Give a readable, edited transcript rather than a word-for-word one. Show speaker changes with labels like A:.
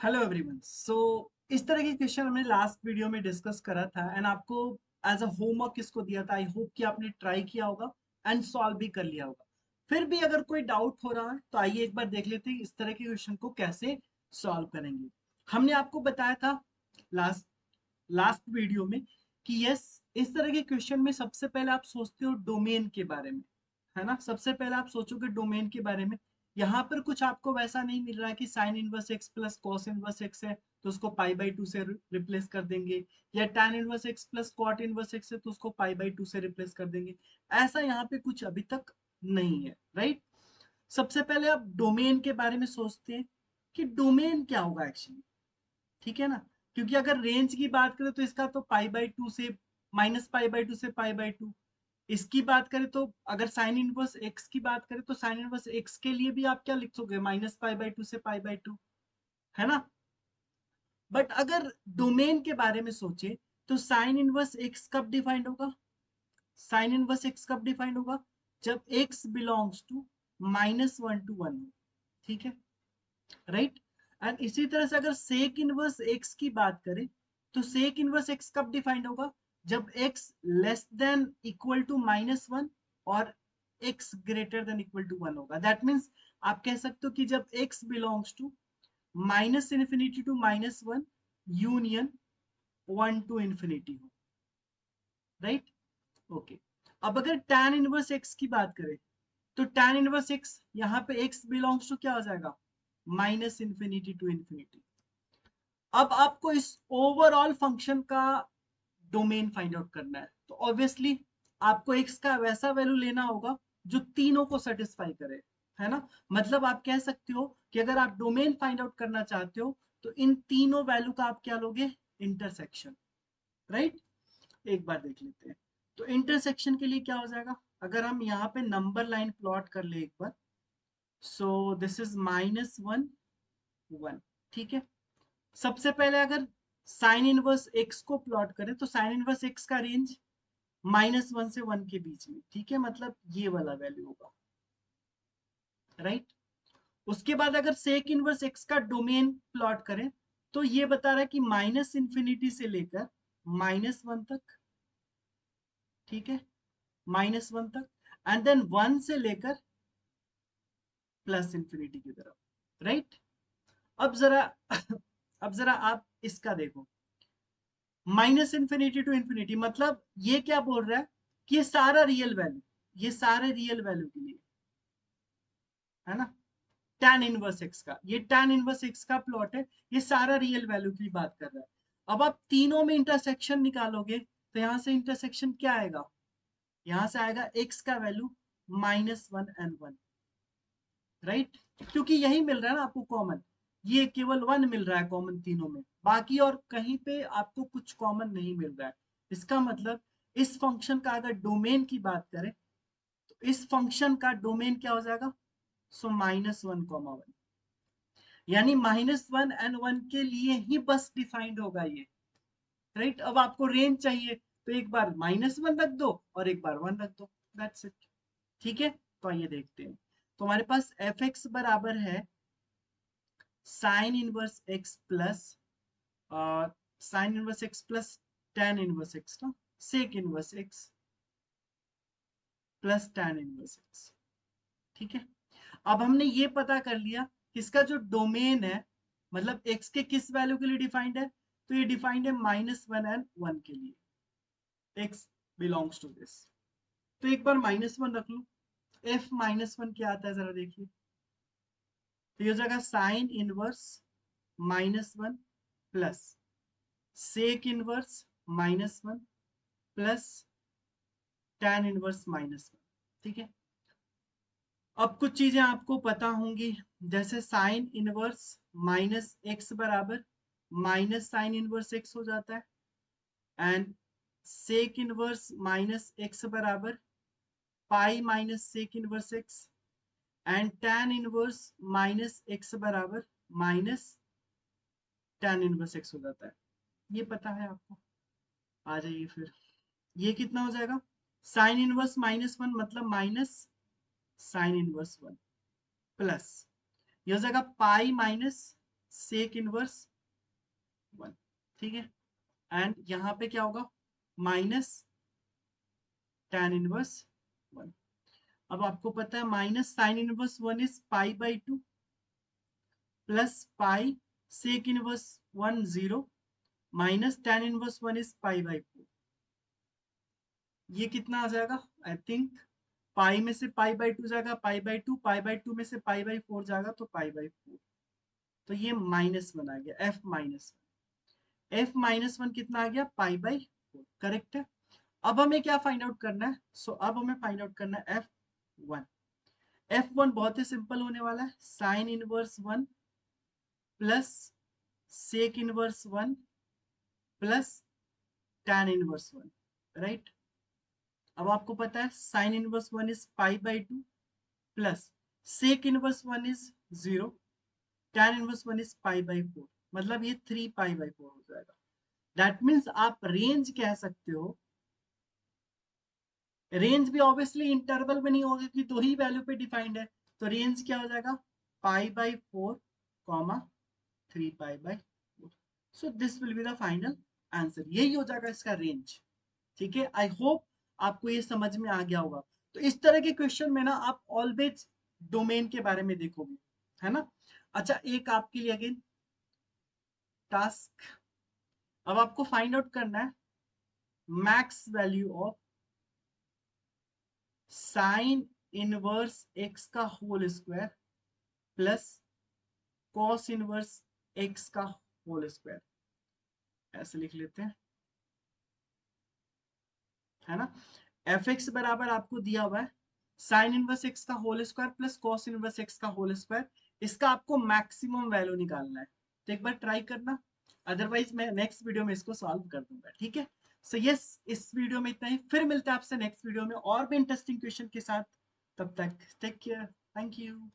A: Hello everyone. इस तरह के क्वेश्चन हमने लास्ट वीडियो में डिस्कस करा था एंड आपको एज अ होमवर्क इसको दिया था। आई होप कि आपने ट्राई किया होगा एंड सॉल्व भी कर लिया होगा। फिर भी अगर कोई डाउट हो रहा है तो आइए एक बार देख लेते हैं इस तरह के क्वेश्चन को कैसे सॉल्व करेंगे। हमने आपको बताया था लास्ट लास्ट वीडियो में कि यस, इस तरह के क्वेश्चन में सबसे पहले आप सोचते हो डोमेन के बारे में, है ना। सबसे पहले आप सोचोगे डोमेन के बारे में। यहाँ पर कुछ आपको वैसा नहीं मिल रहा है कि sine inverse x plus cos inverse x है तो उसको पाई बाई टू से रिप्लेस कर देंगे, या tan inverse x plus cot inverse x है तो उसको पाई बाई टू से रिप्लेस कर देंगे। ऐसा यहाँ पे कुछ अभी तक नहीं है, राइट। सबसे पहले आप डोमेन के बारे में सोचते हैं कि डोमेन क्या होगा एक्चुअली, ठीक है ना। क्योंकि अगर रेंज की बात करें तो इसका तो पाई बाई टू से माइनस पाई बाई टू से पाई बाई टू। इसकी बात करें तो अगर साइन इनवर्स एक्स की बात करें तो साइन इनवर्स एक्स के लिए भी आप क्या लिख सोगे, माइनस पाई बाई टू से पाई बाई टू, है ना। बट अगर डोमेन के बारे में सोचे तो साइन इनवर्स एक्स कब डिफाइंड होगा, साइन इनवर्स एक्स कब डिफाइंड होगा, जब एक्स बिलोंग्स टू -1 to 1, ठीक है, राइट। एंड इसी तरह से अगर सेक इनवर्स एक्स की बात करें तो सेक इनवर्स एक्स कब डिफाइंड होगा, जब x less than equal to -1 और x greater than equal to 1 होगा। दैट मीन्स आप कह सकते हो कि जब x belongs to minus infinity to -1 union 1 to infinity हो, राइट। ओके। अब अगर tan इनवर्स एक्स की बात करें तो tan इनवर्स एक्स यहाँ पे x बिलोंग्स टू क्या हो जाएगा, माइनस इन्फिनिटी टू इन्फिनिटी। अब आपको इस ओवरऑल फंक्शन का डोमेन फाइंड आउट करना है तो ऑब्वियसली आपको x का वैसा वैल्यू लेना होगा जो तीनों को सेटिस्फाई करे, है ना। मतलब आप कह सकते हो कि अगर आप डोमेन फाइंड आउट करना चाहते हो तो इन तीनों वैल्यू का आप क्या लोगे, इंटरसेक्शन, राइट। एक बार देख लेते हैं। तो इंटरसेक्शन के लिए क्या हो जाएगा, अगर हम यहाँ पे नंबर लाइन प्लॉट कर ले एक बार, सो दिस इज -1 1, ठीक है। सबसे पहले अगर साइन इनवर्स एक्स को प्लॉट करें तो साइन इनवर्स एक्स का रेंज -1 से 1 के बीच में, ठीक है, मतलब ये वाला वैल्यू होगा, राइट। उसके बाद अगर सेक इनवर्स एक्स का डोमेन प्लॉट करें तो ये बता रहा है कि माइनस इंफिनिटी से लेकर -1 तक, ठीक है, -1 तक, एंड देन 1 से लेकर प्लस इंफिनिटी की तरफ, राइट। अब जरा अब जरा आप इसका देखो, माइनस इंफिनिटी टू इंफिनिटी, मतलब ये क्या बोल रहा है कि ये सारा रियल वैल्यू, ये सारे रियल वैल्यू के लिए, है ना। tan इनवर्स एक्स का, ये tan इनवर्स एक्स का प्लॉट है, ये सारा रियल वैल्यू की बात कर रहा है। अब आप तीनों में इंटरसेक्शन निकालोगे तो यहां से इंटरसेक्शन क्या आएगा, यहां से आएगा x का वैल्यू -1 and 1, राइट। क्योंकि यही मिल रहा है ना आपको कॉमन, ये केवल 1 मिल रहा है कॉमन तीनों में, बाकी और कहीं पे आपको कुछ कॉमन नहीं मिल रहा है। इसका मतलब इस फंक्शन का अगर डोमेन की बात करें तो इस फंक्शन का डोमेन क्या हो जाएगा, सो -1, 1, यानी -1 and 1 के लिए ही बस डिफाइंड होगा ये, राइट। अब आपको रेंज चाहिए तो एक बार -1 रख दो और एक बार 1 रख दो, दैट्स इट, ठीक है। तो आइए देखते हैं। तो हमारे पास एफ एक्स बराबर है sine inverse x plus sine inverse x plus tan inverse x ना, sec inverse x plus tan inverse x, ठीक है। अब हमने ये पता कर लिया कि इसका जो डोमेन है, मतलब x के किस वैल्यू के लिए डिफाइंड है, तो ये डिफाइंड है -1 and 1 के लिए, x बिलोंग्स टू दिस। तो एक बार -1 रख लो, f -1 क्या आता है जरा देखिए। तो ये हो जाएगा sine inverse -1 plus sec inverse -1 plus tan inverse -1, ठीक है। अब कुछ चीजें आपको पता होंगी, जैसे साइन इनवर्स -x बराबर माइनस साइन इनवर्स x हो जाता है, एंड सेक इनवर्स -x बराबर pi minus sec inverse x, and tan inverse -x बराबर माइनस tan इनवर्स x हो जाता है। ये पता है आपको। आ जाइए फिर, ये कितना हो जाएगा, साइन इनवर्स -1 मतलब माइनस साइन इनवर्स 1 प्लस, ये हो जाएगा पाई माइनस सेक इनवर्स 1, ठीक है। एंड यहाँ पे क्या होगा, माइनस tan इनवर्स 1। अब आपको पता है minus sine inverse 1 is pi by 2 plus pi sec inverse 1 0 minus tan inverse 1 is pi by 4। ये कितना आ जाएगा, आई थिंक पाई में से पाई बाई 2 जाएगा पाई बाई 2, पाई बाई 2 में से पाई बाई 4 जाएगा तो पाई बाई 4। तो ये -1 आ गया, एफ माइनस वन कितना आ गया, पाई बाई 4, करेक्ट है। अब हमें क्या फाइंड आउट करना है, अब हमें फाइंड आउट करना है F1। F1 बहुत ही सिंपल होने वाला है, sine inverse 1 plus sec inverse 1 plus tan inverse 1, right. अब आपको पता है sine inverse 1 is pi by 2 plus sec inverse 1 is 0, tan inverse 1 is pi by 4, मतलब ये 3 पाई बाई 4 हो जाएगा। दैट मीन्स आप रेंज कह सकते हो, रेंज भी ऑब्वियसली इंटरवल में नहीं होगा कि दो ही वैल्यू पे डिफाइंड है, तो रेंज क्या हो जाएगा, पाई by 4 comma 3 pi by 4। So this will be the final answer, यही हो जाएगा इसका रेंज, ठीक है। आई होप आपको ये समझ में आ गया होगा। तो इस तरह के क्वेश्चन में ना आप ऑलवेज डोमेन के बारे में देखोगे, है ना। अच्छा, एक आपके लिए अगेन टास्क, अब आपको फाइंड आउट करना है max value of sine inverse x का whole square plus cos inverse x का होल स्क्वायर, ऐसे लिख लेते हैं, है ना। एफ एक्स बराबर आपको दिया हुआ है साइन इनवर्स एक्स का whole square plus cos inverse x का होल स्क्वायर, इसका आपको मैक्सिमम वैल्यू निकालना है। तो एक बार ट्राई करना, अदरवाइज मैं नेक्स्ट वीडियो में इसको सॉल्व कर दूंगा, ठीक है। सो यस, इस वीडियो में इतना ही, फिर मिलते हैं आपसे नेक्स्ट वीडियो में और भी इंटरेस्टिंग क्वेश्चन के साथ। तब तक टेक केयर, थैंक यू।